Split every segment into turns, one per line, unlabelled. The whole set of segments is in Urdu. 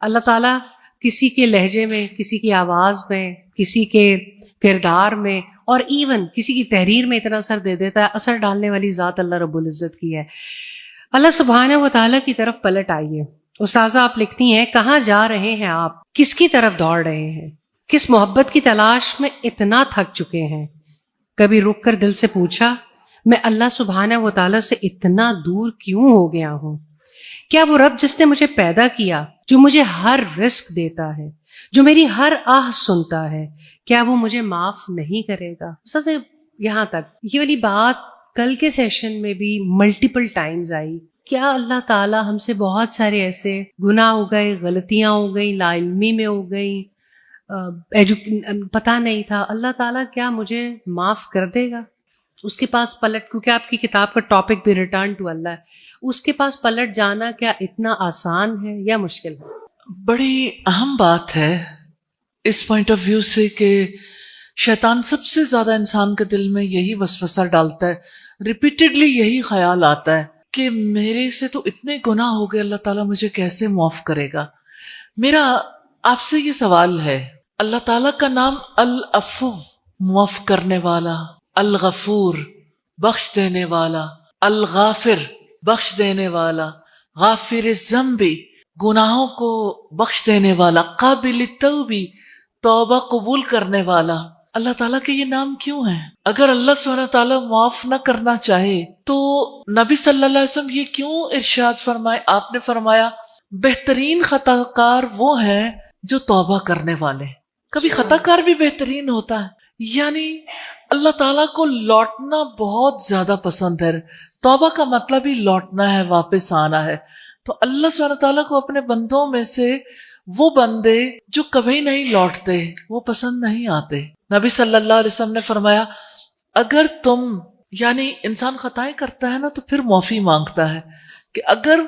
اللہ تعالیٰ کسی کے لہجے میں، کسی کی آواز میں، کسی کے کردار میں اور ایون کسی کی تحریر میں اتنا اثر دے دیتا ہے. اثر ڈالنے والی ذات اللہ رب العزت کی ہے. اللہ سبحانہ و تعالیٰ کی طرف پلٹ آئیے. استاذہ آپ لکھتی ہیں، کہاں جا رہے ہیں آپ؟ کس کی طرف دوڑ رہے ہیں؟ کس محبت کی تلاش میں اتنا تھک چکے ہیں؟ کبھی رک کر دل سے پوچھا، میں اللہ سبحانہ و تعالیٰ سے اتنا دور کیوں ہو گیا ہوں؟ کیا وہ رب جس نے مجھے پیدا کیا، جو مجھے ہر رزق دیتا ہے، جو میری ہر آہ سنتا ہے، کیا وہ مجھے معاف نہیں کرے گا؟ سب سے یہاں تک یہ والی بات کل کے سیشن میں بھی ملٹیپل ٹائمز آئی. کیا اللہ تعالیٰ ہم سے بہت سارے ایسے گناہ ہو گئے، غلطیاں ہو گئی، لا علمی میں ہو گئی، پتہ نہیں تھا، اللہ تعالیٰ کیا مجھے معاف کر دے گا؟ اس کے پاس پلٹ، کیونکہ آپ کی کتاب کا ٹاپک بھی ریٹرن ٹو اللہ ہے، اس کے پاس پلٹ جانا کیا اتنا آسان ہے یا مشکل ہے؟
بڑی اہم بات ہے اس پوائنٹ آف ویو سے کہ شیطان سب سے زیادہ انسان کے دل میں یہی وسوسہ ڈالتا ہے، ریپیٹڈلی یہی خیال آتا ہے کہ میرے سے تو اتنے گناہ ہو گئے، اللہ تعالیٰ مجھے کیسے معاف کرے گا؟ میرا آپ سے یہ سوال ہے، اللہ تعالیٰ کا نام العفو، معاف کرنے والا، الغفور، بخش دینے والا، الغافر، بخش دینے والا، غافر الذنب، گناہوں کو بخش دینے والا، قابل التوب، توبہ قبول کرنے والا، اللہ تعالیٰ کے یہ نام کیوں ہیں؟ اگر اللہ سبحانہ تعالیٰ معاف نہ کرنا چاہے تو نبی صلی اللہ علیہ وسلم یہ کیوں ارشاد فرمائے؟ آپ نے فرمایا بہترین خطا کار وہ ہیں جو توبہ کرنے والے. کبھی خطا کار بھی بہترین ہوتا ہے، یعنی اللہ تعالیٰ کو لوٹنا بہت زیادہ پسند ہے. توبہ کا مطلب ہی لوٹنا ہے، واپس آنا ہے. تو اللہ سبحانہ تعالیٰ کو اپنے بندوں میں سے وہ بندے جو کبھی نہیں لوٹتے وہ پسند نہیں آتے. نبی صلی اللہ علیہ وسلم نے فرمایا اگر تم، یعنی انسان خطائیں کرتا ہے نا تو پھر معافی مانگتا ہے، کہ اگر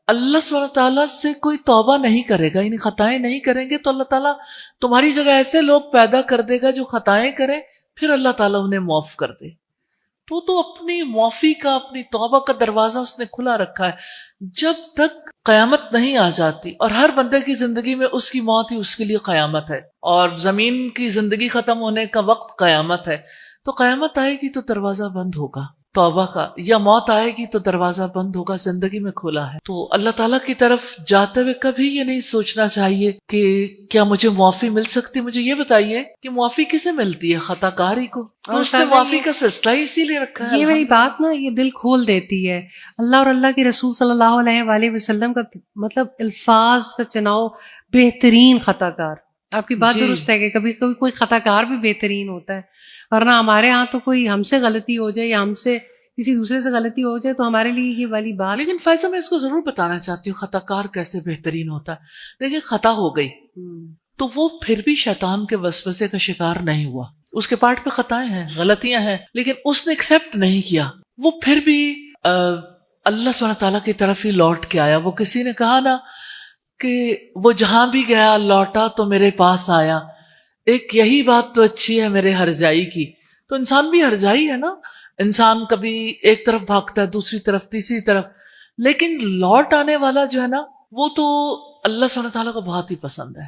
اللہ سبحانہ تعالیٰ سے کوئی توبہ نہیں کرے گا، یعنی خطائیں نہیں کریں گے، تو اللہ تعالیٰ تمہاری جگہ ایسے لوگ پیدا کر دے گا جو خطائیں کریں، پھر اللہ تعالیٰ انہیں معاف کر دے. تو اپنی معافی کا، اپنی توبہ کا دروازہ اس نے کھلا رکھا ہے جب تک قیامت نہیں آ جاتی. اور ہر بندے کی زندگی میں اس کی موت ہی اس کے لیے قیامت ہے، اور زمین کی زندگی ختم ہونے کا وقت قیامت ہے. تو قیامت آئے گی تو دروازہ بند ہوگا توبہ کا، یا موت آئے گی تو دروازہ بند ہوگا، زندگی میں کھلا ہے. تو اللہ تعالیٰ کی طرف جاتے ہوئے کبھی یہ نہیں سوچنا چاہیے کہ کیا مجھے معافی مل سکتی. مجھے یہ بتائیے کہ معافی کسے ملتی ہے؟ خطا کاری کو. تو اس نے معافی کا سلسلہ ہی اسی لیے رکھا ہے.
یہ میری بات نا یہ دل کھول دیتی ہے. اللہ اور اللہ کے رسول صلی اللہ علیہ وآلہ وسلم کا مطلب الفاظ کا چناؤ، بہترین خطا کار. آپ کی بات درست ہے کہ کبھی کبھی کوئی خطا کار بھی بہترین ہوتا ہے، ورنہ ہمارے ہاں تو کوئی ہم سے غلطی ہو جائے یا ہم سے کسی دوسرے سے غلطی ہو جائے تو ہمارے لیے یہ والی بات.
لیکن فائزہ میں اس کو ضرور بتانا چاہتی ہوں خطا کار کیسے بہترین ہوتا ہے. دیکھیں خطا ہو گئی تو وہ پھر بھی شیطان کے وسوسے کا شکار نہیں ہوا. اس کے پارٹ پہ خطائیں ہیں، غلطیاں ہیں، لیکن اس نے ایکسیپٹ نہیں کیا. وہ پھر بھی اللہ سبحانہ تعالیٰ کی طرف ہی لوٹ کے آیا. وہ کسی نے کہا نا کہ وہ جہاں بھی گیا لوٹا تو میرے پاس آیا. ایک یہی بات تو اچھی ہے میرے ہرجائی کی. تو انسان بھی ہرجائی ہے نا، انسان کبھی ایک طرف بھاگتا ہے، دوسری طرف، تیسری طرف، لیکن لوٹ آنے والا جو ہے نا وہ تو اللہ سبحانہ تعالیٰ کو بہت ہی پسند ہے.